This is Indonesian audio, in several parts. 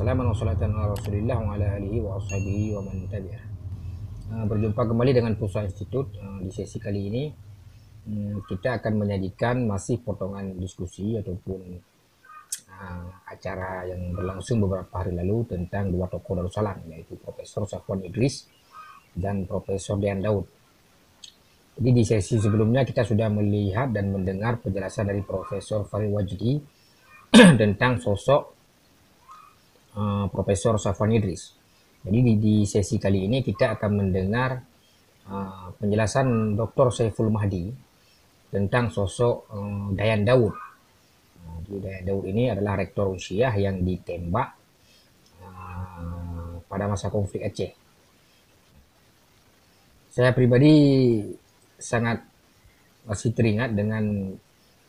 Salamun wassalatan ala Rasulillah wa ala alihi wa ashabihi wa man tabi'ah. Berjumpa kembali dengan Pusat Institut. Di sesi kali ini kita akan menyajikan masih potongan diskusi ataupun acara yang berlangsung beberapa hari lalu tentang dua tokoh Darussalam, yaitu Profesor Safwan Idris dan Profesor Dayan Daud. Jadi di sesi sebelumnya kita sudah melihat dan mendengar penjelasan dari Profesor Farid Wajdi tentang sosok Profesor Safwan Idris. Jadi di sesi kali ini kita akan mendengar penjelasan Dr. Saiful Mahdi tentang sosok Dayan Daud. Dayan Daud ini adalah rektor Unsyiah yang ditembak pada masa konflik Aceh. Saya pribadi sangat masih teringat dengan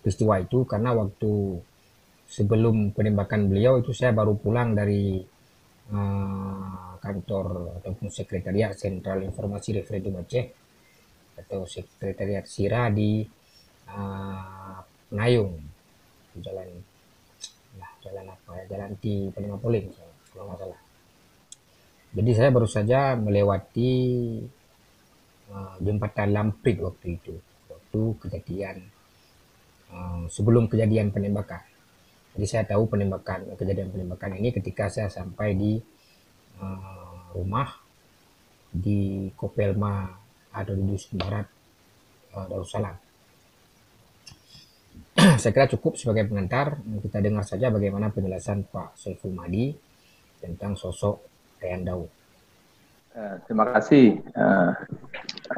peristiwa itu karena waktu sebelum penembakan beliau itu saya baru pulang dari kantor ataupun sekretariat Sentral Informasi Referendum Aceh atau sekretariat SIRA di Nayung, jalan di Panglima Polim kalau nggak salah. Jadi saya baru saja melewati jembatan Lamprit waktu kejadian sebelum kejadian penembakan. Jadi saya tahu kejadian penembakan ini ketika saya sampai di rumah di Kopelma atau di Dusun Barat Darussalam. Saya kira cukup sebagai pengantar. Kita dengar saja bagaimana penjelasan Pak Saiful Mahdi tentang sosok Dayan Daud. Terima kasih.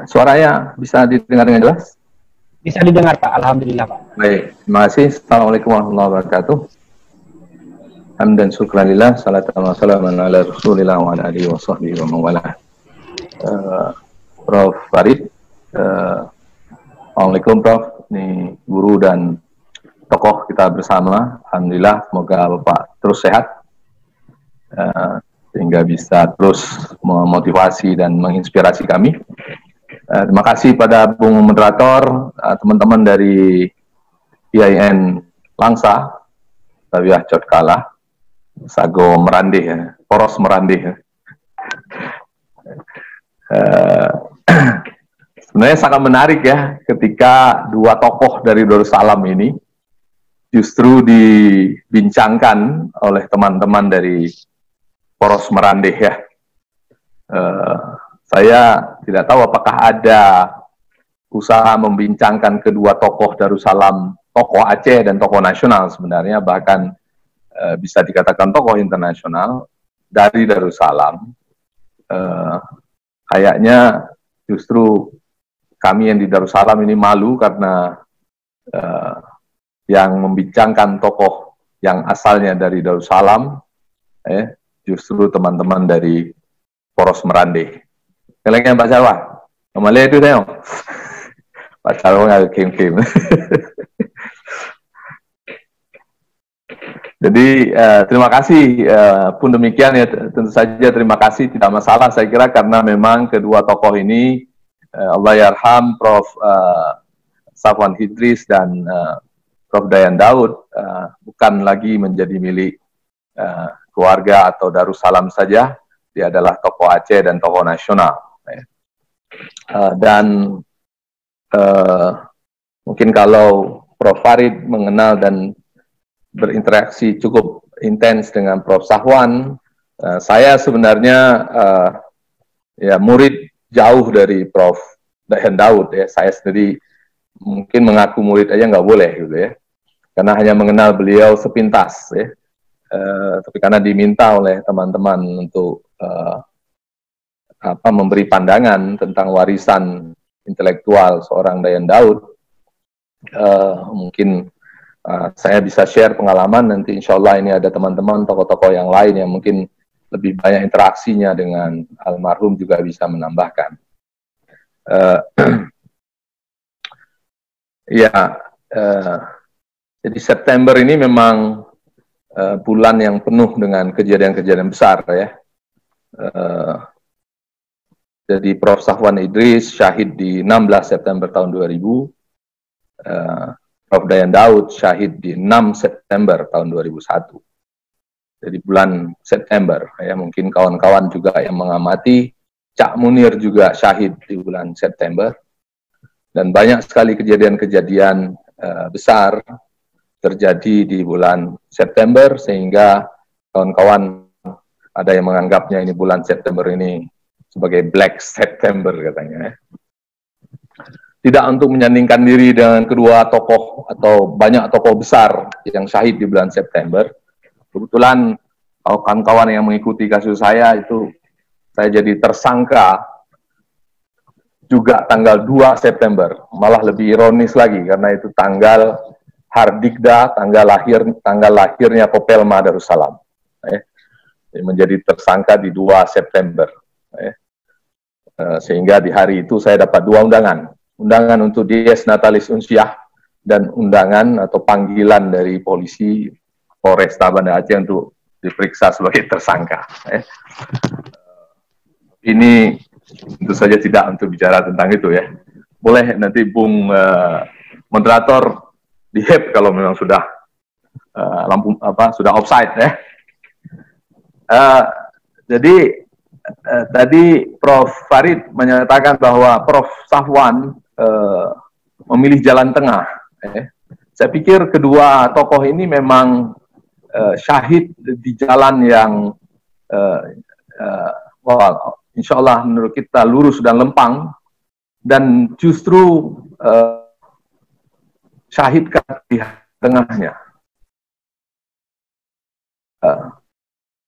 Suaranya bisa didengar dengan jelas? Bisa didengar, Pak. Alhamdulillah, Pak. Baik, terima kasih. Assalamualaikum warahmatullahi wabarakatuh. Hamdan syukranillah, salatan wa salaman ala Rasulillah wa ala alihi wa sahbihi wa mawalah. Prof. Farid, Assalamualaikum Prof. Ini guru dan tokoh kita bersama. Alhamdulillah, semoga Bapak terus sehat sehingga bisa terus memotivasi dan menginspirasi kami. Terima kasih pada Bung Moderator, teman-teman dari IAIN Langsa, Tawiyah Cotkala, Sago Merandih, Poros Merandih. Sebenarnya sangat menarik ya, ketika dua tokoh dari Darussalam ini justru dibincangkan oleh teman-teman dari Poros Merandih ya. Saya tidak tahu apakah ada usaha membincangkan kedua tokoh Darussalam, tokoh Aceh dan tokoh nasional sebenarnya, bahkan bisa dikatakan tokoh internasional dari Darussalam. Kayaknya justru kami yang di Darussalam ini malu karena yang membincangkan tokoh yang asalnya dari Darussalam, justru teman-teman dari Poros Merandih. Kelengnya Pak Sarwa, kembali itu saya. Pak Sarwa nggak kim-kim. Jadi terima kasih. Pun demikian ya, tentu saja terima kasih, tidak masalah saya kira, karena memang kedua tokoh ini Allah yarham Prof. Safwan Idris dan Prof. Dayan Daud bukan lagi menjadi milik keluarga atau Darussalam saja, dia adalah tokoh Aceh dan tokoh nasional. Dan mungkin kalau Prof. Farid mengenal dan berinteraksi cukup intens dengan Prof. Safwan, saya sebenarnya ya murid jauh dari Prof. Dayan Daud ya. Saya sendiri mungkin mengaku murid aja nggak boleh gitu ya, karena hanya mengenal beliau sepintas ya. Tapi karena diminta oleh teman-teman untuk memberi pandangan tentang warisan intelektual seorang Dayan Daud, mungkin saya bisa share pengalaman. Nanti insya Allah ini ada teman-teman tokoh-tokoh yang lain yang mungkin lebih banyak interaksinya dengan almarhum juga bisa menambahkan. Jadi September ini memang bulan yang penuh dengan kejadian-kejadian besar ya. Jadi Prof. Safwan Idris syahid di 16 September tahun 2000, Prof. Dayan Daud syahid di 6 September tahun 2001. Jadi bulan September, ya mungkin kawan-kawan juga yang mengamati, Cak Munir juga syahid di bulan September, dan banyak sekali kejadian-kejadian besar terjadi di bulan September, sehingga kawan-kawan ada yang menganggapnya ini bulan September ini sebagai Black September katanya. Tidak untuk menyandingkan diri dengan kedua tokoh atau banyak tokoh besar yang syahid di bulan September. Kebetulan kawan-kawan yang mengikuti kasus saya itu, saya jadi tersangka juga tanggal 2 September. Malah lebih ironis lagi karena itu tanggal Hardikda, tanggal lahirnya Popelma Darussalam. Menjadi tersangka di 2 September. Sehingga di hari itu saya dapat 2 undangan. Undangan untuk dies natalis unsiah dan undangan atau panggilan dari polisi Polresta Banda Aceh untuk diperiksa sebagai tersangka. Ini tentu saja tidak untuk bicara tentang itu ya. Boleh nanti Bung moderator di-hap kalau memang sudah sudah offside ya. Jadi tadi Prof. Farid menyatakan bahwa Prof. Safwan memilih jalan tengah. Saya pikir kedua tokoh ini memang syahid di jalan yang insya Allah menurut kita lurus dan lempang, dan justru syahidkan di tengahnya.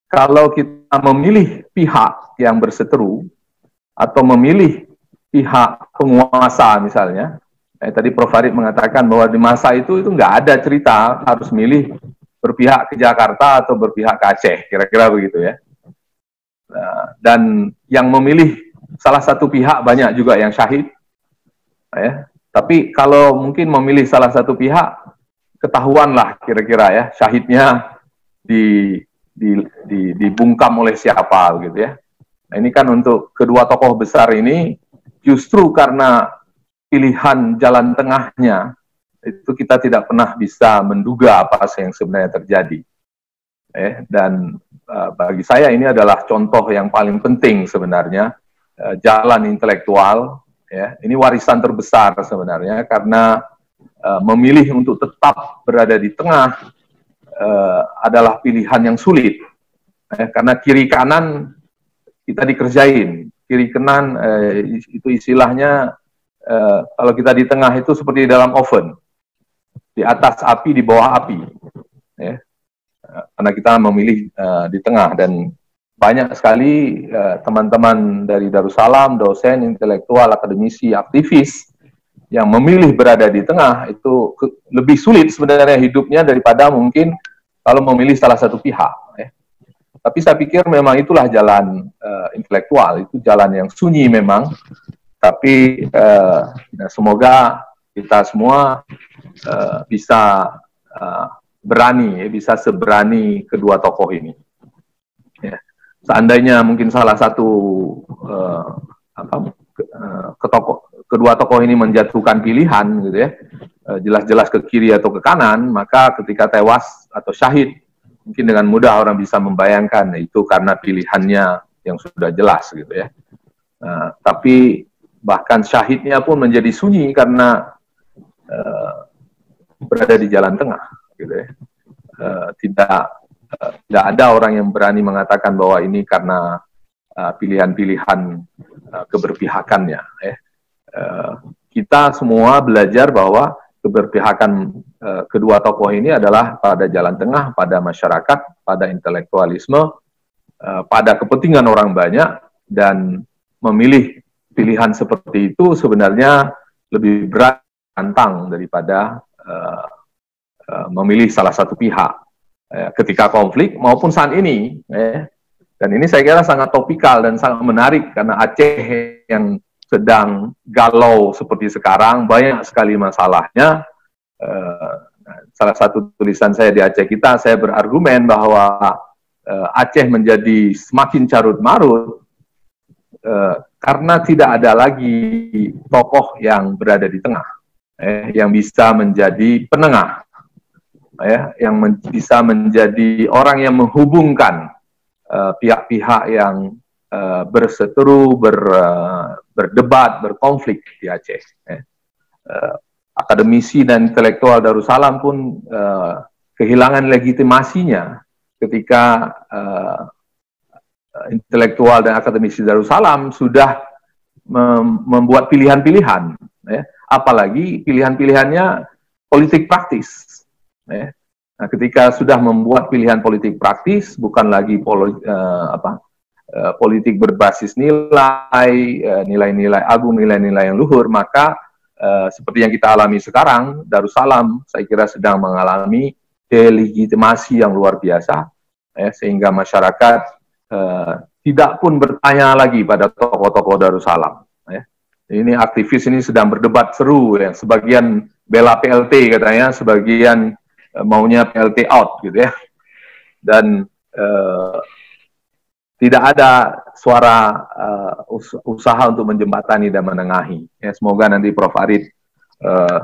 Kalau kita memilih pihak yang berseteru atau memilih pihak penguasa misalnya, tadi Prof. Farid mengatakan bahwa di masa itu nggak ada cerita harus milih berpihak ke Jakarta atau berpihak ke Aceh, kira-kira begitu ya. Dan yang memilih salah satu pihak banyak juga yang syahid. Ya. Tapi kalau mungkin memilih salah satu pihak, ketahuanlah kira-kira ya syahidnya dibungkam oleh siapa begitu ya. Nah, ini kan untuk kedua tokoh besar ini justru karena pilihan jalan tengahnya itu kita tidak pernah bisa menduga apa yang sebenarnya terjadi. Dan bagi saya ini adalah contoh yang paling penting sebenarnya, jalan intelektual. Ya, ini warisan terbesar sebenarnya karena memilih untuk tetap berada di tengah adalah pilihan yang sulit. Karena kiri kanan kita dikerjain, kiri kanan itu istilahnya kalau kita di tengah itu seperti dalam oven. Di atas api, di bawah api, ya. Karena kita memilih di tengah, dan banyak sekali teman-teman dari Darussalam, dosen, intelektual, akademisi, aktivis yang memilih berada di tengah itu lebih sulit sebenarnya hidupnya daripada mungkin kalau memilih salah satu pihak. Ya. Tapi saya pikir memang itulah jalan intelektual, itu jalan yang sunyi memang, tapi semoga kita semua bisa berani, bisa seberani kedua tokoh ini. Ya. Seandainya mungkin salah satu kedua tokoh ini menjatuhkan pilihan, gitu ya, jelas-jelas ke kiri atau ke kanan, maka ketika tewas atau syahid, mungkin dengan mudah orang bisa membayangkan itu karena pilihannya yang sudah jelas, gitu ya. Tapi bahkan syahidnya pun menjadi sunyi karena berada di jalan tengah, gitu ya. Tidak ada orang yang berani mengatakan bahwa ini karena pilihan-pilihan keberpihakannya. Kita semua belajar bahwa keberpihakan kedua tokoh ini adalah pada jalan tengah, pada masyarakat, pada intelektualisme, pada kepentingan orang banyak, dan memilih pilihan seperti itu sebenarnya lebih berat tantang daripada memilih salah satu pihak ketika konflik maupun saat ini. Dan ini saya kira sangat topikal dan sangat menarik karena Aceh yang sedang galau seperti sekarang, banyak sekali masalahnya. Salah satu tulisan saya di Aceh Kita, saya berargumen bahwa Aceh menjadi semakin carut-marut karena tidak ada lagi tokoh yang berada di tengah, yang bisa menjadi penengah. ya, yang bisa menjadi orang yang menghubungkan pihak-pihak yang berseteru, berdebat, berkonflik di Aceh. Ya. Akademisi dan intelektual Darussalam pun kehilangan legitimasinya ketika intelektual dan akademisi Darussalam sudah membuat pilihan-pilihan, ya. Apalagi pilihan-pilihannya politik praktis. Ya. Nah, ketika sudah membuat pilihan politik praktis, bukan lagi politik berbasis nilai, nilai-nilai agung, nilai-nilai yang luhur, maka seperti yang kita alami sekarang, Darussalam saya kira sedang mengalami delegitimasi yang luar biasa, ya, sehingga masyarakat tidak pun bertanya lagi pada tokoh-tokoh Darussalam. Ya. Ini aktivis ini sedang berdebat seru, ya. Sebagian bela PLT katanya, sebagian maunya PLT out gitu ya. Dan tidak ada suara usaha untuk menjembatani dan menengahi. Ya, semoga nanti Prof. Farid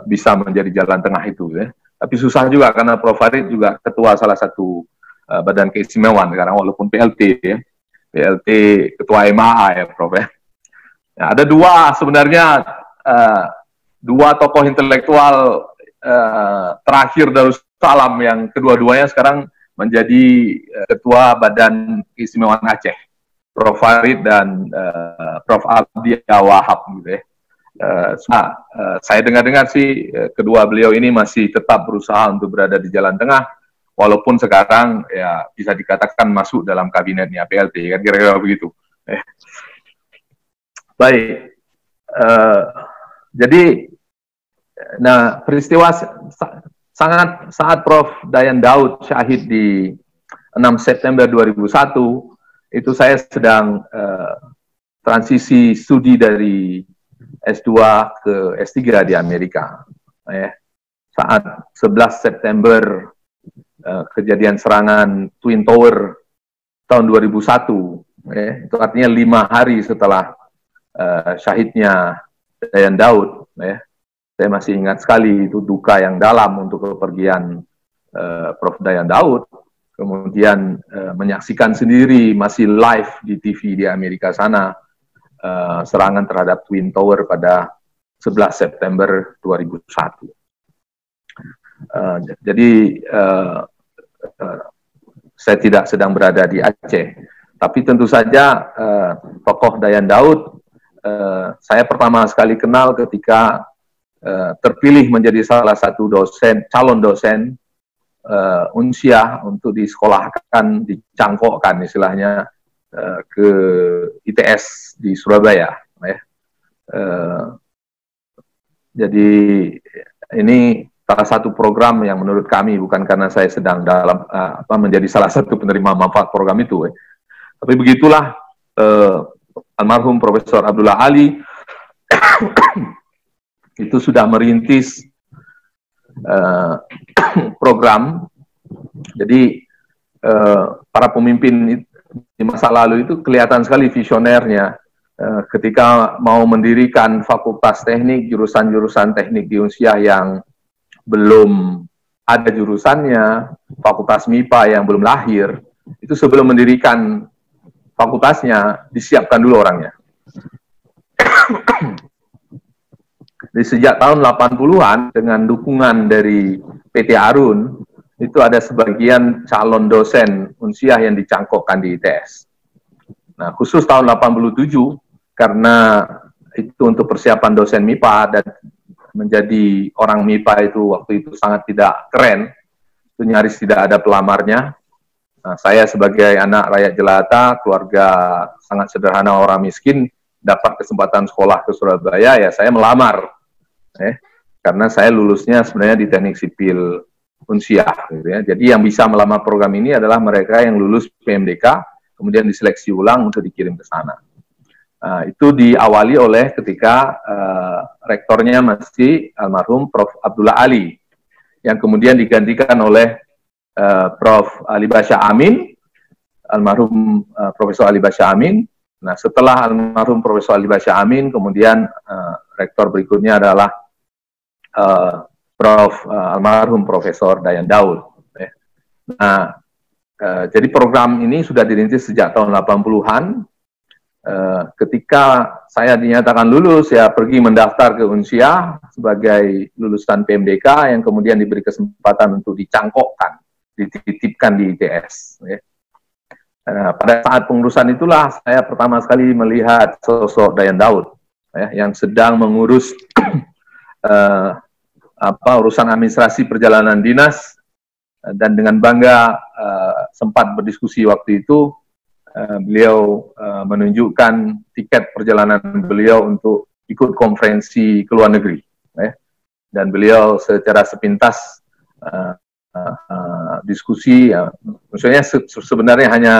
bisa menjadi jalan tengah itu. Ya. Tapi susah juga karena Prof. Farid juga ketua salah satu badan keistimewaan sekarang, walaupun PLT, ya. PLT ketua MAA ya Prof. Ya. Nah, ada sebenarnya dua tokoh intelektual terakhir Darussalam yang kedua-duanya sekarang menjadi ketua Badan Keistimewaan Aceh, Prof. Farid dan Prof. Abdi Wahab gitu ya. Saya dengar-dengar sih kedua beliau ini masih tetap berusaha untuk berada di jalan tengah, walaupun sekarang ya bisa dikatakan masuk dalam kabinetnya PLT, kan kira-kira begitu. Baik, jadi, nah peristiwa saat Prof. Dayan Daud syahid di 6 September 2001, itu saya sedang transisi studi dari S2 ke S3 di Amerika. Saat 11 September kejadian serangan Twin Tower tahun 2001, itu artinya 5 hari setelah syahidnya Dayan Daud, saya masih ingat sekali itu duka yang dalam untuk kepergian Prof. Dayan Daud, kemudian menyaksikan sendiri masih live di TV di Amerika sana serangan terhadap Twin Tower pada 11 September 2001. Jadi saya tidak sedang berada di Aceh, tapi tentu saja tokoh Dayan Daud saya pertama sekali kenal ketika terpilih menjadi salah satu calon dosen unsiah untuk disekolahkan, dicangkokkan istilahnya ke ITS di Surabaya. Jadi ini salah satu program yang menurut kami, bukan karena saya sedang menjadi salah satu penerima manfaat program itu, tapi begitulah almarhum Profesor Abdullah Ali itu sudah merintis program. Jadi para pemimpin di masa lalu itu kelihatan sekali visionernya ketika mau mendirikan fakultas teknik, jurusan-jurusan teknik di Unsiah yang belum ada jurusannya, fakultas MIPA yang belum lahir, itu sebelum mendirikan fakultasnya disiapkan dulu orangnya. Di sejak tahun 80-an dengan dukungan dari PT Arun, itu ada sebagian calon dosen unsiah yang dicangkokkan di ITS. Nah, khusus tahun 87, karena itu untuk persiapan dosen MIPA dan menjadi orang MIPA itu waktu itu sangat tidak keren, itu nyaris tidak ada pelamarnya. Nah, saya sebagai anak rakyat jelata, keluarga sangat sederhana orang miskin, dapat kesempatan sekolah ke Surabaya, ya saya melamar. Karena saya lulusnya sebenarnya di teknik sipil unsiah, gitu ya. Jadi yang bisa melamar program ini adalah mereka yang lulus PMDK, kemudian diseleksi ulang untuk dikirim ke sana. Itu diawali oleh ketika rektornya masih almarhum Prof. Abdullah Ali, yang kemudian digantikan oleh Prof. Ali Basya Amin, almarhum Profesor Ali Basya Amin. Nah, setelah almarhum Profesor Ali Basya Amin, kemudian rektor berikutnya adalah almarhum Profesor Dayan Daud. Nah, jadi program ini sudah dirintis sejak tahun 80-an. Ketika saya dinyatakan lulus, saya pergi mendaftar ke Unsia sebagai lulusan PMDK yang kemudian diberi kesempatan untuk dicangkokkan, dititipkan di ITS. Pada saat pengurusan itulah saya pertama sekali melihat sosok Dayan Daud yang sedang mengurus urusan administrasi perjalanan dinas, dan dengan bangga sempat berdiskusi waktu itu. Beliau menunjukkan tiket perjalanan beliau untuk ikut konferensi ke luar negeri, dan beliau secara sepintas diskusi, maksudnya sebenarnya hanya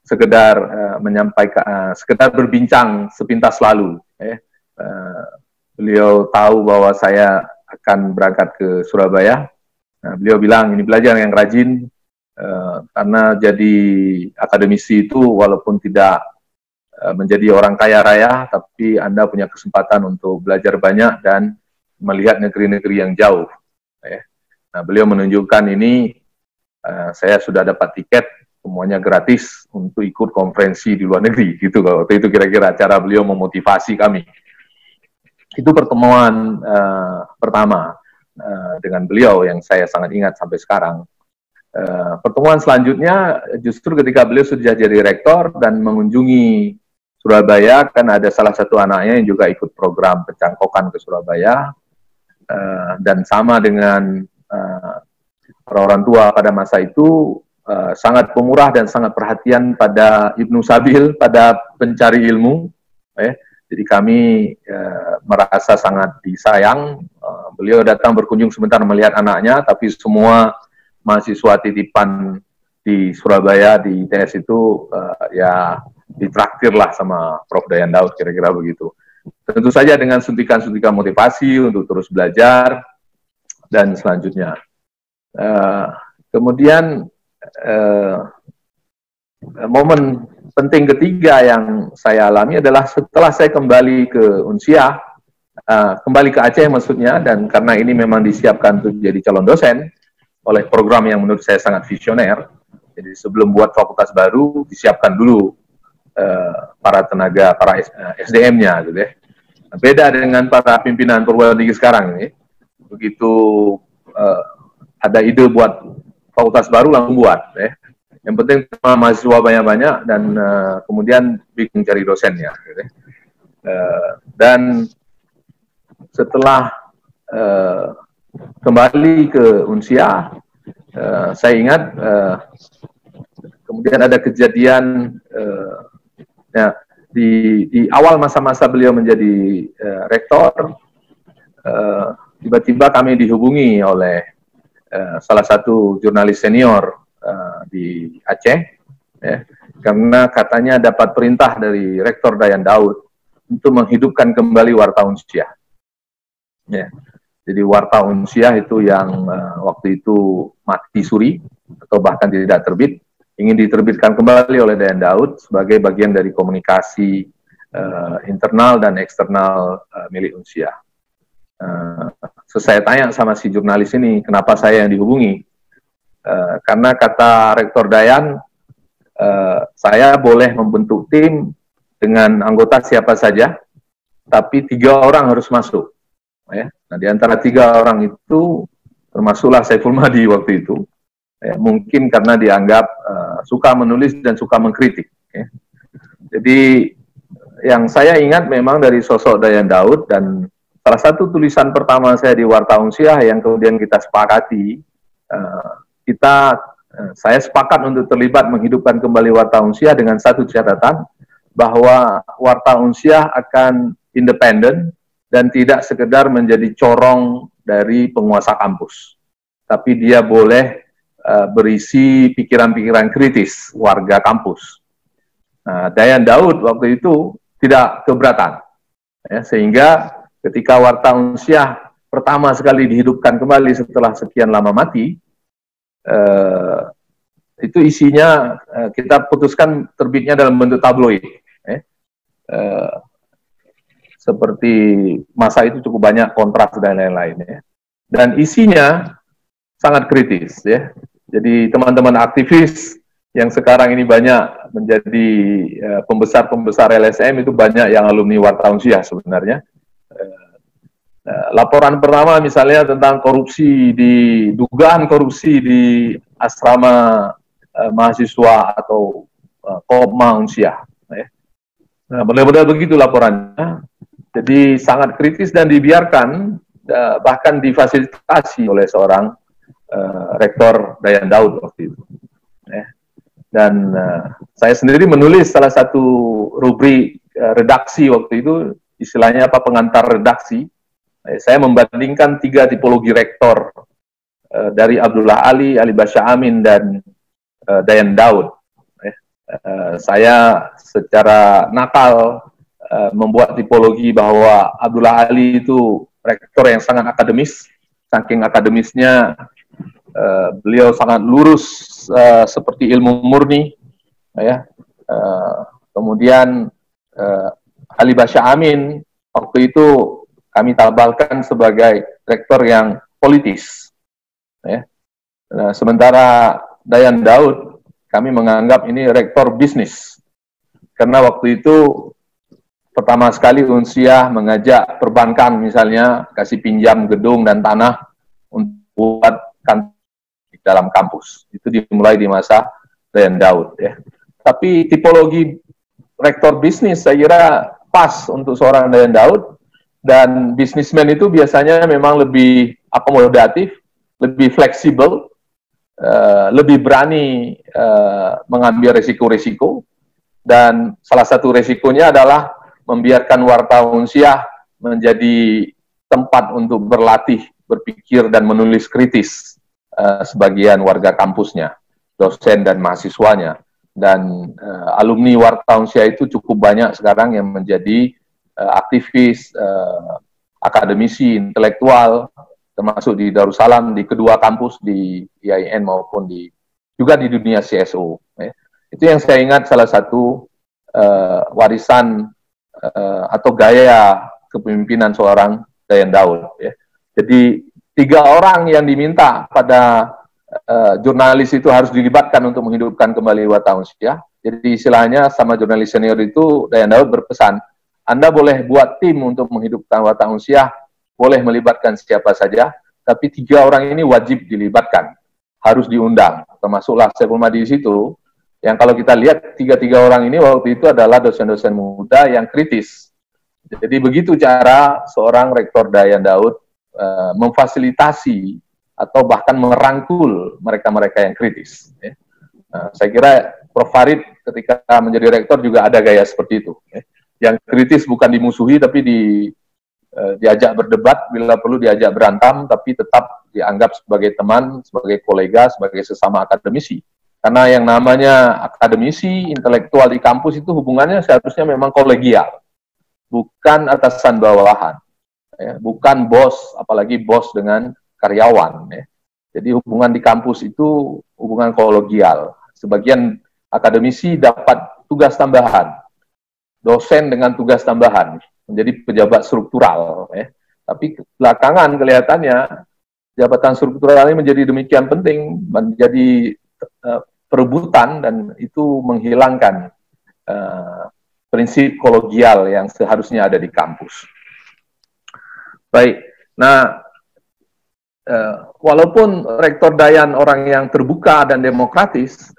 sekedar menyampaikan, sekedar berbincang sepintas lalu. Beliau tahu bahwa saya akan berangkat ke Surabaya. Beliau bilang, ini belajar yang rajin, karena jadi akademisi itu walaupun tidak menjadi orang kaya raya, tapi Anda punya kesempatan untuk belajar banyak dan melihat negeri-negeri yang jauh. Nah, beliau menunjukkan ini, saya sudah dapat tiket, semuanya gratis untuk ikut konferensi di luar negeri, gitu. Waktu itu kira-kira cara beliau memotivasi kami. Itu pertemuan pertama dengan beliau yang saya sangat ingat sampai sekarang. Pertemuan selanjutnya justru ketika beliau sudah jadi rektor dan mengunjungi Surabaya, kan ada salah satu anaknya yang juga ikut program pencangkokan ke Surabaya, dan sama dengan orang tua pada masa itu, sangat pemurah dan sangat perhatian pada Ibnu Sabil, pada pencari ilmu. Jadi kami merasa sangat disayang. Beliau datang berkunjung sebentar melihat anaknya, tapi semua mahasiswa titipan di Surabaya di ITS itu ya ditraktir lah sama Prof. Dayan Daud, kira-kira begitu. Tentu saja dengan suntikan-suntikan motivasi untuk terus belajar dan selanjutnya. Kemudian momen penting ketiga yang saya alami adalah setelah saya kembali ke Unsia, kembali ke Aceh maksudnya, dan karena ini memang disiapkan untuk jadi calon dosen oleh program yang menurut saya sangat visioner. Jadi sebelum buat fakultas baru, disiapkan dulu para tenaga, para SDM-nya, gitu ya. Beda dengan para pimpinan perguruan tinggi sekarang ini. Begitu ada ide buat fakultas baru, langsung buat. Yang penting mahasiswa banyak-banyak dan kemudian bingung cari dosennya. Gitu ya. Dan setelah kembali ke Unsia, saya ingat kemudian ada kejadian di awal masa-masa beliau menjadi rektor, tiba-tiba kami dihubungi oleh salah satu jurnalis senior di Aceh, karena katanya dapat perintah dari Rektor Dayan Daud untuk menghidupkan kembali Warta Unsia. Jadi Warta Unsia itu yang waktu itu mati suri atau bahkan tidak terbit, ingin diterbitkan kembali oleh Dayan Daud sebagai bagian dari komunikasi internal dan eksternal milik Unsia. Saya tanya sama si jurnalis ini, kenapa saya yang dihubungi? Karena kata Rektor Dayan, saya boleh membentuk tim dengan anggota siapa saja, tapi 3 orang harus masuk. Nah, di antara 3 orang itu termasuklah Saiful Mahdi waktu itu. Mungkin karena dianggap suka menulis dan suka mengkritik. Jadi yang saya ingat memang dari sosok Dayan Daud, dan salah satu tulisan pertama saya di Warta Unsia yang kemudian kita sepakati, saya sepakat untuk terlibat menghidupkan kembali Warta Unsia dengan satu catatan, bahwa Warta Unsia akan independen dan tidak sekedar menjadi corong dari penguasa kampus, tapi dia boleh berisi pikiran-pikiran kritis warga kampus. Nah, Dayan Daud waktu itu tidak keberatan, sehingga ketika Warta Unsia pertama sekali dihidupkan kembali setelah sekian lama mati, itu isinya kita putuskan terbitnya dalam bentuk tabloid. Seperti masa itu cukup banyak kontras dan lain-lain. dan isinya sangat kritis ya. Jadi teman-teman aktivis yang sekarang ini banyak menjadi pembesar-pembesar LSM itu banyak yang alumni Wartawan Siah sebenarnya. Laporan pertama misalnya tentang dugaan korupsi di asrama mahasiswa atau Kopma Unsiah. Nah, benar-benar begitu laporannya. Jadi sangat kritis dan dibiarkan, bahkan difasilitasi oleh seorang Rektor Dayan Daud waktu itu. Dan saya sendiri menulis salah satu rubrik redaksi waktu itu, istilahnya apa, pengantar redaksi. Saya membandingkan 3 tipologi rektor dari Abdullah Ali Basya Amin, dan Dayan Daud. Saya secara nakal membuat tipologi bahwa Abdullah Ali itu rektor yang sangat akademis, saking akademisnya beliau sangat lurus seperti ilmu murni, ya. Kemudian Ali Basya Amin waktu itu kami tabalkan sebagai rektor yang politis, ya. Nah, sementara Dayan Daud kami menganggap ini rektor bisnis, karena waktu itu pertama sekali Unsiah mengajak perbankan misalnya kasih pinjam gedung dan tanah untuk buat kantor di dalam kampus. Itu dimulai di masa Dayan Daud, ya. Tapi tipologi rektor bisnis saya kira pas untuk seorang Dayan Daud, dan bisnismen itu biasanya memang lebih akomodatif, lebih fleksibel, lebih berani mengambil resiko-resiko, dan salah satu resikonya adalah membiarkan Wartawan Siah menjadi tempat untuk berlatih, berpikir, dan menulis kritis sebagian warga kampusnya, dosen dan mahasiswanya. Dan alumni Wartawan Siah itu cukup banyak sekarang yang menjadi aktivis, akademisi, intelektual, termasuk di Darussalam, di kedua kampus, di IAIN maupun juga di dunia CSO. Ya. Itu yang saya ingat salah satu warisan atau gaya kepemimpinan seorang Dayan Daud. Ya. Jadi 3 orang yang diminta pada jurnalis itu harus dilibatkan untuk menghidupkan kembali Wartawan Siah. Jadi istilahnya sama jurnalis senior itu, Dayan Daud berpesan, Anda boleh buat tim untuk menghidupkan Wartawan Siah, boleh melibatkan siapa saja, tapi 3 orang ini wajib dilibatkan, harus diundang, termasuklah Saiful Mahdi di situ. Yang kalau kita lihat 3 orang ini waktu itu adalah dosen-dosen muda yang kritis. Jadi begitu cara seorang Rektor Dayan Daud memfasilitasi atau bahkan merangkul mereka-mereka yang kritis. Ya. Saya kira Prof. Farid ketika menjadi rektor juga ada gaya seperti itu. Ya. Yang kritis bukan dimusuhi, tapi diajak berdebat, bila perlu diajak berantem, tapi tetap dianggap sebagai teman, sebagai kolega, sebagai sesama akademisi. Karena yang namanya akademisi, intelektual di kampus itu hubungannya seharusnya memang kolegial, bukan atasan bawahan, ya, bukan bos, apalagi bos dengan karyawan. Ya. Jadi hubungan di kampus itu hubungan kolegial. Sebagian akademisi dapat tugas tambahan, dosen dengan tugas tambahan, menjadi pejabat struktural. Ya. Tapi belakangan kelihatannya jabatan struktural ini menjadi demikian penting, menjadi perebutan, dan itu menghilangkan prinsip kolegial yang seharusnya ada di kampus. Baik, nah walaupun Rektor Dayan orang yang terbuka dan demokratis,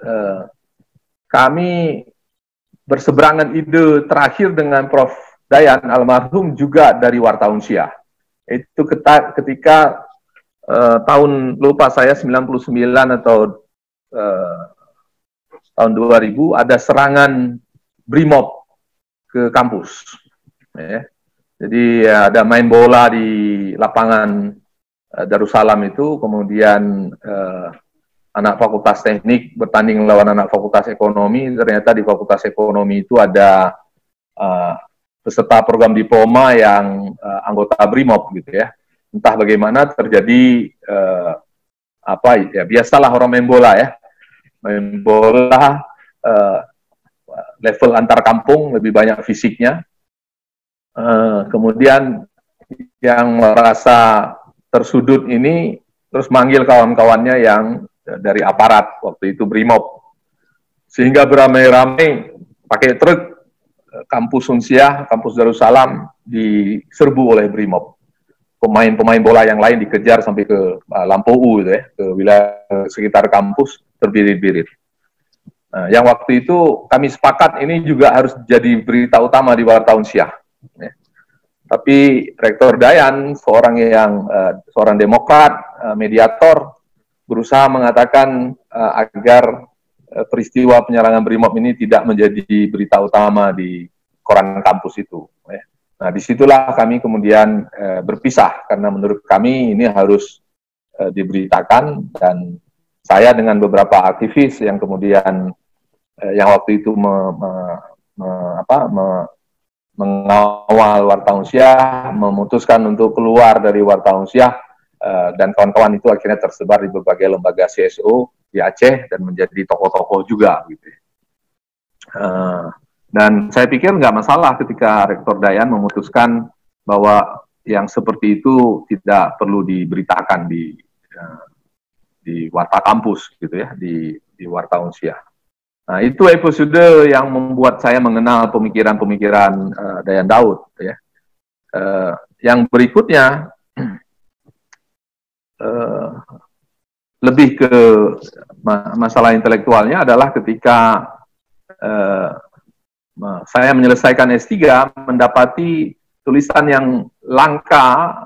kami berseberangan ide terakhir dengan Prof. Dayan almarhum juga dari Wartawan Siah. Itu ketika tahun, lupa saya, 99 atau tahun 2000 ada serangan Brimob ke kampus. Ya. Jadi ada main bola di lapangan Darussalam itu, kemudian anak Fakultas Teknik bertanding lawan anak Fakultas Ekonomi. Ternyata di Fakultas Ekonomi itu ada peserta program diploma yang anggota Brimob gitu ya. Entah bagaimana terjadi biasalah orang main bola ya. Main bola level antar kampung lebih banyak fisiknya. Kemudian yang merasa tersudut ini terus manggil kawan-kawannya yang dari aparat waktu itu Brimob, sehingga beramai-ramai pakai truk kampus Unsiah, kampus Darussalam diserbu oleh Brimob. Pemain-pemain bola yang lain dikejar sampai ke Lampu gitu ya, ke wilayah sekitar kampus terbirit-birit. Yang waktu itu kami sepakat ini juga harus jadi berita utama di Warta Unsiah. Ya. Tapi Rektor Dayan, seorang demokrat, mediator, berusaha mengatakan agar peristiwa penyerangan Brimob ini tidak menjadi berita utama di koran kampus itu. Ya. Nah, disitulah kami kemudian berpisah, karena menurut kami ini harus diberitakan, dan saya dengan beberapa aktivis yang kemudian yang waktu itu mengawal Warta Unsiah, memutuskan untuk keluar dari Warta Unsiah, dan kawan-kawan itu akhirnya tersebar di berbagai lembaga CSO di Aceh dan menjadi tokoh-tokoh juga gitu. Dan saya pikir nggak masalah ketika Rektor Dayan memutuskan bahwa yang seperti itu tidak perlu diberitakan di Warta Kampus gitu ya, di Warta Unsiah. Nah, itu episode yang membuat saya mengenal pemikiran-pemikiran Dayan Daud ya. Yang berikutnya lebih ke masalah intelektualnya adalah ketika saya menyelesaikan S3, mendapati tulisan yang langka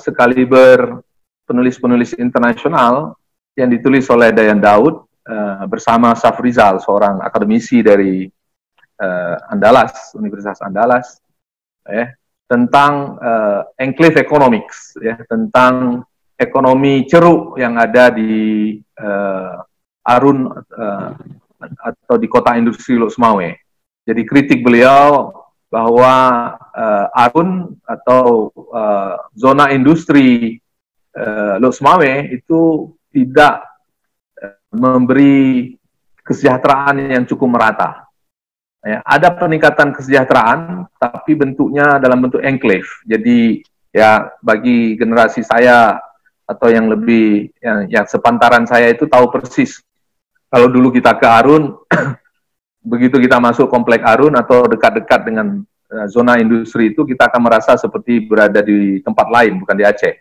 sekaliber penulis-penulis internasional yang ditulis oleh Dayan Daud bersama Safrizal, seorang akademisi dari Andalas, Universitas Andalas, tentang enclave economics, ya, tentang ekonomi ceruk yang ada di Arun atau di kota industri Lok Sumawe. Jadi kritik beliau bahwa Arun atau zona industri Lok Sumawe itu tidak memberi kesejahteraan yang cukup merata. Ya, ada peningkatan kesejahteraan, tapi bentuknya dalam bentuk enclave. Jadi ya bagi generasi saya atau yang lebih yang sepantaran saya itu tahu persis. Kalau dulu kita ke Arun, begitu kita masuk komplek Arun atau dekat-dekat dengan zona industri itu, kita akan merasa seperti berada di tempat lain, bukan di Aceh.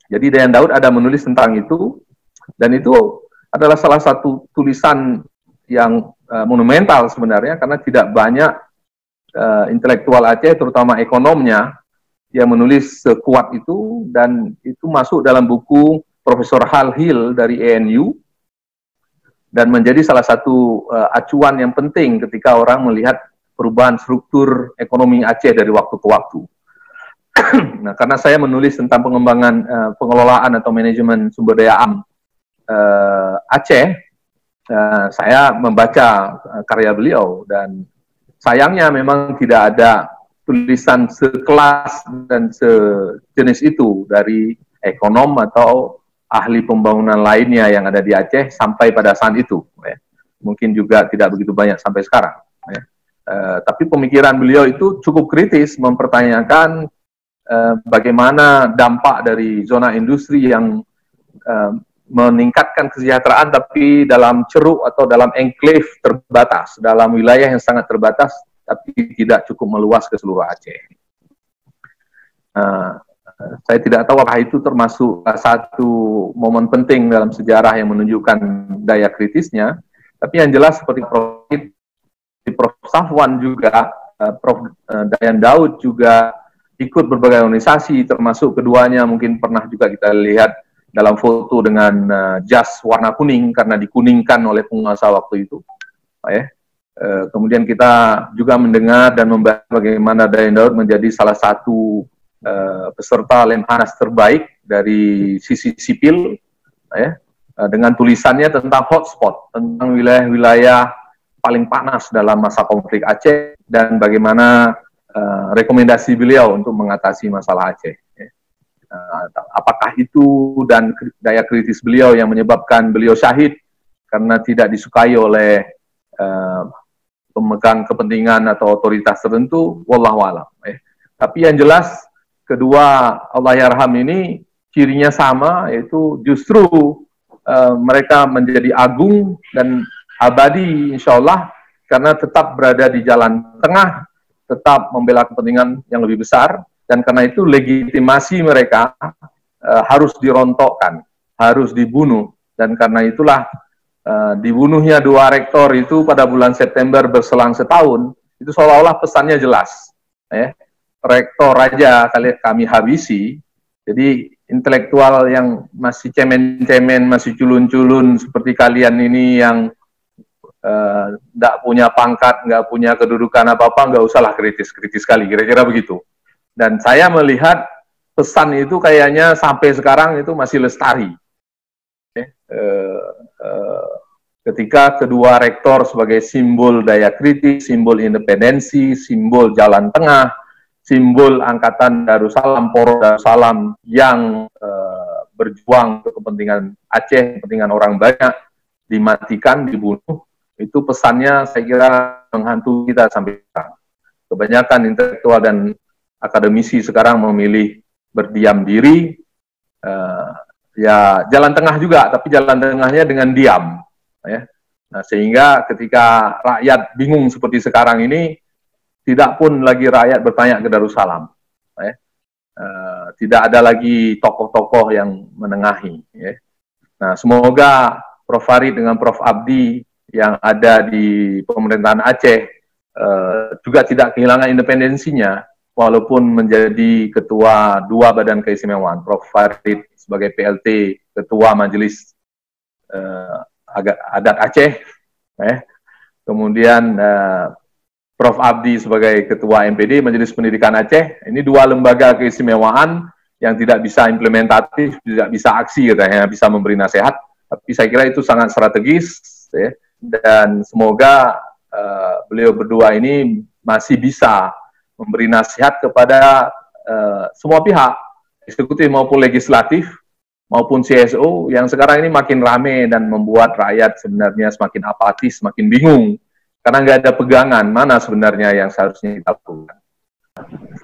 Jadi Dayan Daud ada menulis tentang itu, dan itu adalah salah satu tulisan yang monumental sebenarnya, karena tidak banyak intelektual Aceh, terutama ekonomnya, yang menulis sekuat itu, dan itu masuk dalam buku Profesor Hal Hill dari ANU, dan menjadi salah satu acuan yang penting ketika orang melihat perubahan struktur ekonomi Aceh dari waktu ke waktu. Nah, karena saya menulis tentang pengembangan pengelolaan atau manajemen sumber daya alam Aceh, saya membaca karya beliau, dan sayangnya memang tidak ada tulisan sekelas dan sejenis itu dari ekonom atau ahli pembangunan lainnya yang ada di Aceh sampai pada saat itu. Ya. Mungkin juga tidak begitu banyak sampai sekarang. Ya. Tapi pemikiran beliau itu cukup kritis, mempertanyakan bagaimana dampak dari zona industri yang meningkatkan kesejahteraan tapi dalam ceruk atau dalam enclave terbatas, dalam wilayah yang sangat terbatas tapi tidak cukup meluas ke seluruh Aceh. Saya tidak tahu apakah itu termasuk satu momen penting dalam sejarah yang menunjukkan daya kritisnya, tapi yang jelas seperti Prof. Safwan juga, Prof. Dayan Daud juga ikut berbagai organisasi, termasuk keduanya mungkin pernah juga kita lihat dalam foto dengan jas warna kuning karena dikuningkan oleh penguasa waktu itu. Kemudian kita juga mendengar dan membahas bagaimana Dayan Daud menjadi salah satu peserta Lemhanas terbaik dari sisi sipil, dengan tulisannya tentang hotspot, tentang wilayah-wilayah paling panas dalam masa konflik Aceh dan bagaimana rekomendasi beliau untuk mengatasi masalah Aceh. Apakah itu dan daya kritis beliau yang menyebabkan beliau syahid karena tidak disukai oleh pemegang kepentingan atau otoritas tertentu, wallahu a'lam. Tapi yang jelas kedua Allahyarham ini cirinya sama, yaitu justru mereka menjadi agung dan abadi insya Allah karena tetap berada di jalan tengah, tetap membela kepentingan yang lebih besar, dan karena itu legitimasi mereka harus dirontokkan, harus dibunuh, dan karena itulah dibunuhnya dua rektor itu pada bulan September berselang setahun, itu seolah-olah pesannya jelas. Rektor aja kami habisi, jadi intelektual yang masih cemen-cemen, masih culun-culun seperti kalian ini yang nggak punya pangkat, nggak punya kedudukan apa-apa, nggak usahlah kritis-kritis sekali, kira-kira begitu. Dan saya melihat pesan itu kayaknya sampai sekarang itu masih lestari. Ketika kedua rektor sebagai simbol daya kritis, simbol independensi, simbol jalan tengah, simbol Angkatan Darussalam, Poros Darussalam yang berjuang untuk kepentingan Aceh, kepentingan orang banyak, dimatikan, dibunuh, itu pesannya saya kira menghantui kita sampai sekarang. Kebanyakan intelektual dan akademisi sekarang memilih berdiam diri, ya jalan tengah juga, tapi jalan tengahnya dengan diam. Nah, sehingga ketika rakyat bingung seperti sekarang ini, tidak pun lagi rakyat bertanya ke Darussalam. Tidak ada lagi tokoh-tokoh yang menengahi. Nah, semoga Prof. Farid dengan Prof. Abdi yang ada di pemerintahan Aceh juga tidak kehilangan independensinya, walaupun menjadi ketua dua badan keistimewaan. Prof. Farid sebagai PLT, ketua Majelis Adat Aceh, kemudian Prof. Abdi sebagai Ketua MPD, Majelis Pendidikan Aceh. Ini dua lembaga keistimewaan yang tidak bisa implementatif, tidak bisa aksi, hanya bisa memberi nasihat. Tapi saya kira itu sangat strategis, dan semoga beliau berdua ini masih bisa memberi nasihat kepada semua pihak, eksekutif maupun legislatif, maupun CSO, yang sekarang ini makin rame dan membuat rakyat sebenarnya semakin apatis, semakin bingung. Karena nggak ada pegangan mana sebenarnya yang seharusnya kita lakukan.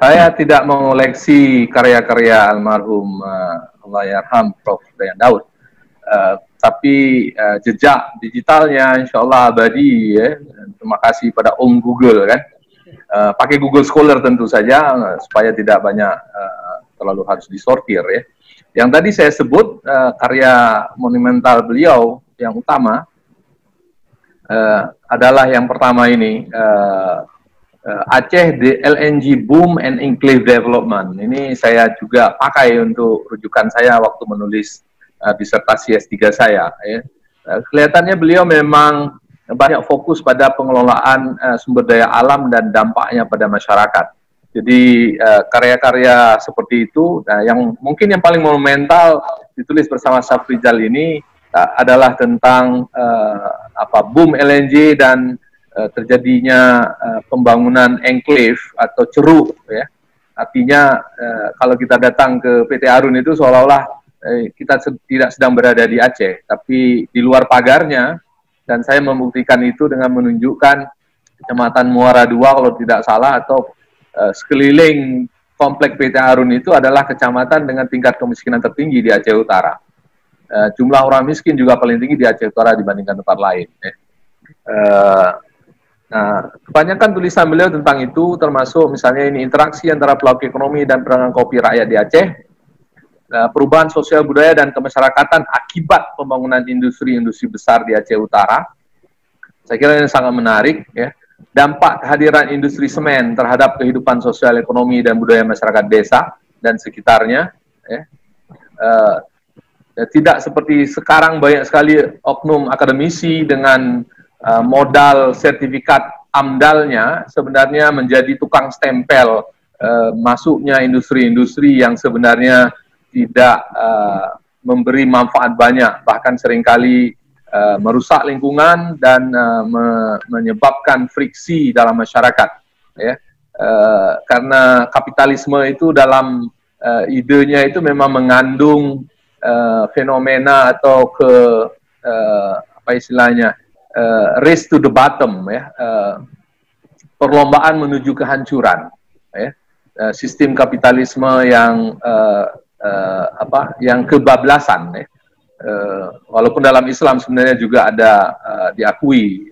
Saya tidak mengoleksi karya-karya almarhum Allahyarham Prof. Dayan Daud, tapi jejak digitalnya insya Allah abadi. Terima kasih pada Om Google kan. Pakai Google Scholar tentu saja supaya tidak banyak terlalu harus disortir ya. Yang tadi saya sebut karya monumental beliau yang utama adalah yang pertama ini, Aceh the LNG Boom and Enclave Development. Ini saya juga pakai untuk rujukan saya waktu menulis disertasi S3 saya. Kelihatannya beliau memang banyak fokus pada pengelolaan sumber daya alam dan dampaknya pada masyarakat. Jadi karya-karya seperti itu, yang mungkin yang paling monumental ditulis bersama Safrizal ini adalah tentang boom LNG dan terjadinya pembangunan enclave atau ceruk, ya. Artinya kalau kita datang ke PT Arun itu seolah-olah kita tidak sedang berada di Aceh, tapi di luar pagarnya. Dan saya membuktikan itu dengan menunjukkan Kecamatan Muara II kalau tidak salah, atau sekeliling komplek PT Arun itu adalah kecamatan dengan tingkat kemiskinan tertinggi di Aceh Utara. Jumlah orang miskin juga paling tinggi di Aceh Utara dibandingkan tempat lain. Nah, kebanyakan tulisan beliau tentang itu, termasuk misalnya ini interaksi antara pelaku ekonomi dan pedagang kopi rakyat di Aceh, perubahan sosial budaya dan kemasyarakatan akibat pembangunan industri-industri besar di Aceh Utara. Saya kira ini sangat menarik, ya. Dampak kehadiran industri semen terhadap kehidupan sosial ekonomi dan budaya masyarakat desa dan sekitarnya, ya. Tidak seperti sekarang banyak sekali oknum akademisi dengan modal sertifikat AMDAL-nya sebenarnya menjadi tukang stempel masuknya industri-industri yang sebenarnya tidak memberi manfaat banyak, bahkan seringkali merusak lingkungan dan menyebabkan friksi dalam masyarakat, ya. Karena kapitalisme itu dalam idenya itu memang mengandung fenomena atau apa istilahnya, race to the bottom, ya, perlombaan menuju kehancuran, ya. sistem kapitalisme yang yang kebablasan, ya. Walaupun dalam Islam sebenarnya juga ada diakui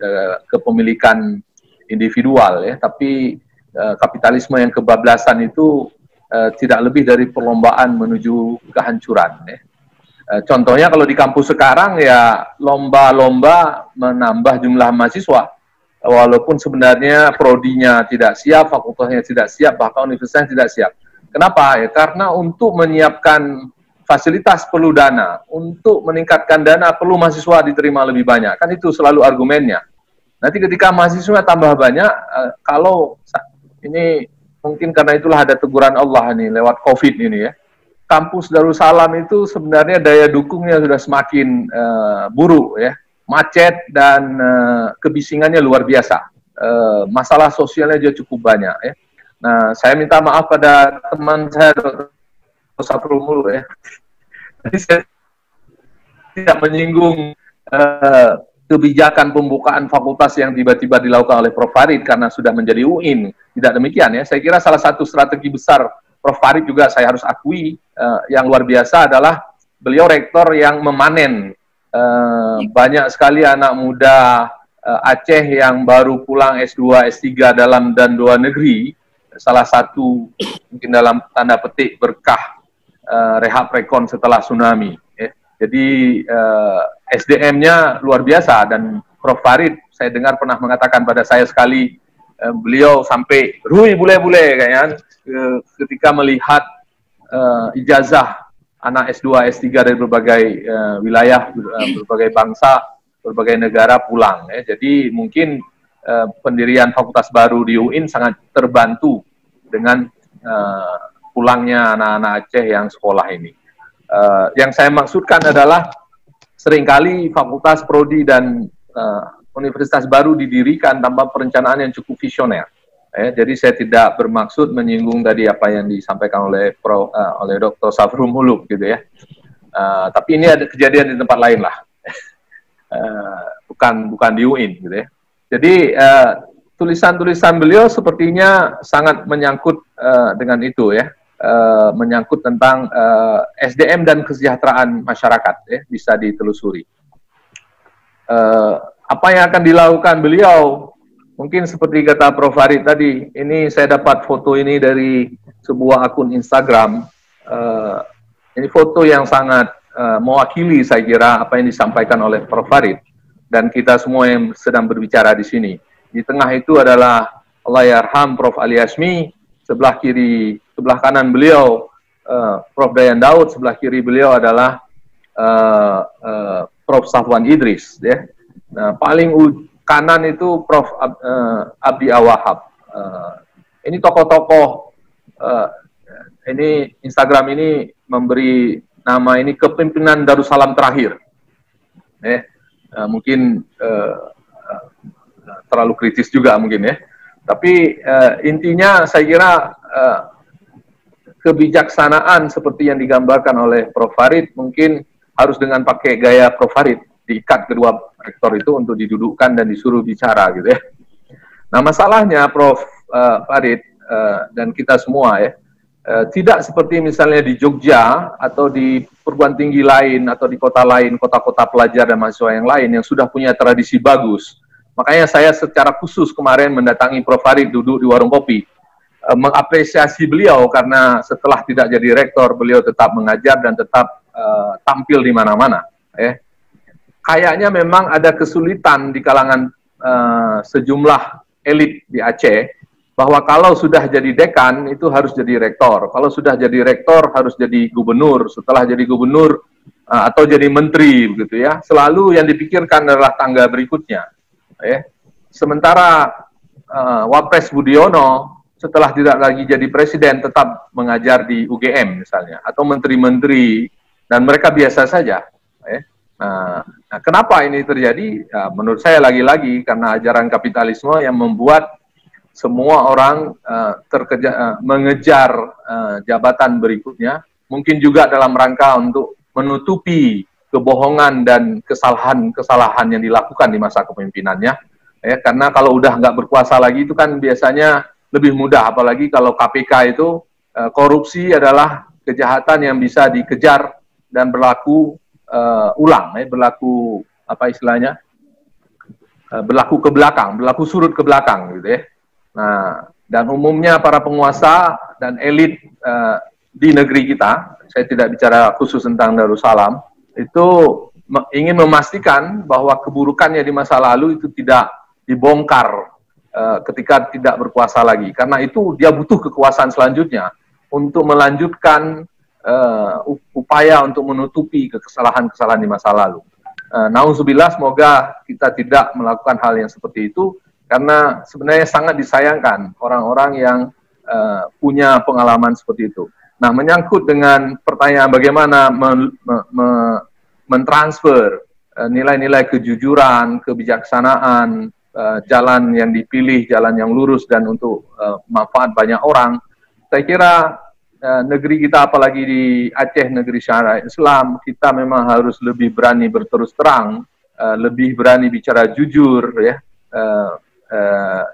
kepemilikan individual, ya, tapi kapitalisme yang kebablasan itu tidak lebih dari perlombaan menuju kehancuran, ya. Contohnya kalau di kampus sekarang ya lomba-lomba menambah jumlah mahasiswa, walaupun sebenarnya prodinya tidak siap, fakultasnya tidak siap, bahkan universitasnya tidak siap. Kenapa? Ya, karena untuk menyiapkan fasilitas perlu dana, untuk meningkatkan dana perlu mahasiswa diterima lebih banyak, kan itu selalu argumennya. Nanti ketika mahasiswa tambah banyak, kalau ini mungkin karena itulah ada teguran Allah nih lewat COVID ini, ya. Kampus Darussalam itu sebenarnya daya dukungnya sudah semakin buruk, ya, macet dan kebisingannya luar biasa. Masalah sosialnya juga cukup banyak, ya. Nah, saya minta maaf pada teman saya Dr. Safrul Muluk, ya. Jadi saya tidak menyinggung kebijakan pembukaan fakultas yang tiba-tiba dilakukan oleh Prof. Farid karena sudah menjadi UIN. Tidak demikian, ya. Saya kira salah satu strategi besar Prof. Farid juga saya harus akui yang luar biasa adalah beliau rektor yang memanen banyak sekali anak muda Aceh yang baru pulang S2, S3 dalam dan luar negeri, salah satu mungkin dalam tanda petik berkah rehab rekon setelah tsunami. Jadi SDM-nya luar biasa dan Prof. Farid saya dengar pernah mengatakan pada saya sekali, beliau sampai rui bule-bule kayaknya ketika melihat ijazah anak S2, S3 dari berbagai wilayah, berbagai bangsa, berbagai negara pulang, ya. Jadi mungkin pendirian fakultas baru di UIN sangat terbantu dengan pulangnya anak-anak Aceh yang sekolah ini. Yang saya maksudkan adalah seringkali fakultas, prodi, dan universitas baru didirikan tanpa perencanaan yang cukup visioner. Jadi saya tidak bermaksud menyinggung tadi apa yang disampaikan oleh oleh Dr. Safrul Muluk, gitu, ya. Tapi ini ada kejadian di tempat lain lah, bukan di UIN, gitu, ya. Jadi tulisan-tulisan beliau sepertinya sangat menyangkut dengan itu, ya, menyangkut tentang SDM dan kesejahteraan masyarakat, ya, bisa ditelusuri. Apa yang akan dilakukan beliau? Mungkin seperti kata Prof. Farid tadi, ini saya dapat foto ini dari sebuah akun Instagram. Ini foto yang sangat mewakili saya kira apa yang disampaikan oleh Prof. Farid dan kita semua yang sedang berbicara di sini. Di tengah itu adalah Allahyarham Prof. Ali Hashmi, sebelah kanan beliau Prof. Dayan Daud, sebelah kiri beliau adalah Prof. Safwan Idris, ya. Nah, paling kanan itu Prof. Abdi Awahab. Ini tokoh-tokoh, ini Instagram ini memberi nama ini kepemimpinan Darussalam terakhir. Mungkin terlalu kritis juga mungkin, ya. Tapi intinya saya kira kebijaksanaan seperti yang digambarkan oleh Prof. Farid mungkin harus dengan pakai gaya Prof. Farid, diikat kedua rektor itu untuk didudukkan dan disuruh bicara, gitu, ya. Nah, masalahnya Prof. Farid dan kita semua, ya, tidak seperti misalnya di Jogja atau di perguruan tinggi lain atau di kota lain, kota-kota pelajar dan mahasiswa yang lain yang sudah punya tradisi bagus. Makanya saya secara khusus kemarin mendatangi Prof. Farid duduk di warung kopi, mengapresiasi beliau karena setelah tidak jadi rektor, beliau tetap mengajar dan tetap tampil di mana-mana, ya. Kayaknya memang ada kesulitan di kalangan sejumlah elit di Aceh, bahwa kalau sudah jadi dekan itu harus jadi rektor, kalau sudah jadi rektor harus jadi gubernur, setelah jadi gubernur atau jadi menteri, begitu, ya. Selalu yang dipikirkan adalah tangga berikutnya, ya. Sementara Wapres Budiono setelah tidak lagi jadi presiden tetap mengajar di UGM misalnya, atau menteri-menteri, dan mereka biasa saja, ya. Nah, kenapa ini terjadi? Ya, menurut saya lagi-lagi karena ajaran kapitalisme yang membuat semua orang mengejar jabatan berikutnya, mungkin juga dalam rangka untuk menutupi kebohongan dan kesalahan-kesalahan yang dilakukan di masa kepemimpinannya. Ya, karena kalau udah nggak berkuasa lagi itu kan biasanya lebih mudah, apalagi kalau KPK itu korupsi adalah kejahatan yang bisa dikejar dan berlaku ulang, berlaku apa istilahnya, berlaku ke belakang, berlaku surut ke belakang gitu ya. Nah, dan umumnya para penguasa dan elit di negeri kita, saya tidak bicara khusus tentang Darussalam, itu ingin memastikan bahwa keburukannya di masa lalu itu tidak dibongkar ketika tidak berkuasa lagi. Karena itu dia butuh kekuasaan selanjutnya untuk melanjutkan upaya untuk menutupi kesalahan-kesalahan di masa lalu. Nauzubillah, semoga kita tidak melakukan hal yang seperti itu, karena sebenarnya sangat disayangkan orang-orang yang punya pengalaman seperti itu. Nah, menyangkut dengan pertanyaan bagaimana mentransfer nilai-nilai kejujuran, kebijaksanaan, jalan yang dipilih, jalan yang lurus dan untuk manfaat banyak orang, saya kira negeri kita, apalagi di Aceh, negeri syariah Islam, kita memang harus lebih berani berterus terang, lebih berani bicara jujur, ya.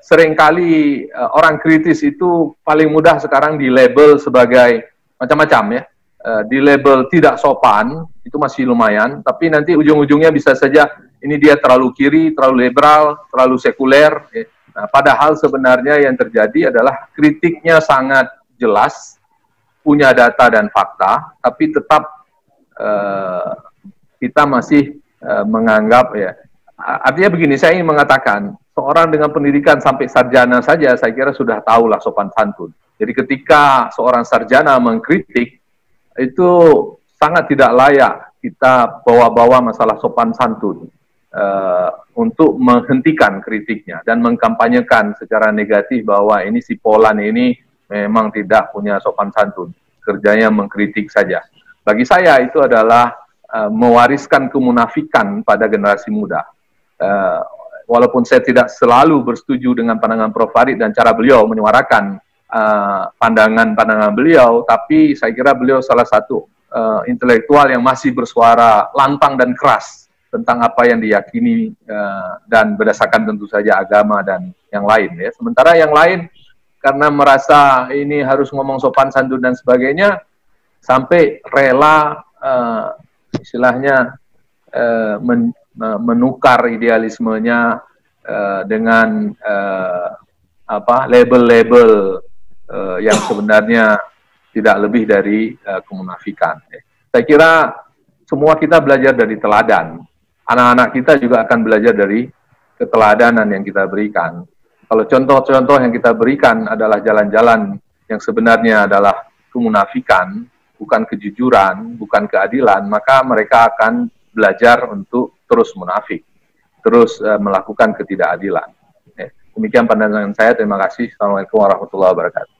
Seringkali orang kritis itu paling mudah sekarang di label sebagai macam-macam, ya. Di label tidak sopan, itu masih lumayan, tapi nanti ujung-ujungnya bisa saja ini dia terlalu kiri, terlalu liberal, terlalu sekuler, ya. Nah, padahal sebenarnya yang terjadi adalah kritiknya sangat jelas, punya data dan fakta, tapi tetap kita masih menganggap, ya. Artinya begini, saya ingin mengatakan, seorang dengan pendidikan sampai sarjana saja, saya kira sudah tahulah sopan santun. Jadi ketika seorang sarjana mengkritik, itu sangat tidak layak kita bawa-bawa masalah sopan santun untuk menghentikan kritiknya dan mengkampanyekan secara negatif bahwa ini si Polan ini memang tidak punya sopan santun, kerjanya mengkritik saja. Bagi saya itu adalah mewariskan kemunafikan pada generasi muda. Walaupun saya tidak selalu bersetuju dengan pandangan Prof. Farid dan cara beliau menyuarakan pandangan-pandangan beliau, tapi saya kira beliau salah satu intelektual yang masih bersuara lantang dan keras tentang apa yang diyakini dan berdasarkan tentu saja agama dan yang lain, ya. Sementara yang lain karena merasa ini harus ngomong sopan santun dan sebagainya, sampai rela istilahnya menukar idealismenya dengan label-label yang sebenarnya tidak lebih dari kemunafikan. Saya kira semua kita belajar dari teladan. Anak-anak kita juga akan belajar dari keteladanan yang kita berikan. Kalau contoh-contoh yang kita berikan adalah jalan-jalan yang sebenarnya adalah kemunafikan, bukan kejujuran, bukan keadilan, maka mereka akan belajar untuk terus munafik, terus melakukan ketidakadilan. Demikian pandangan saya, terima kasih. Assalamualaikum warahmatullahi wabarakatuh.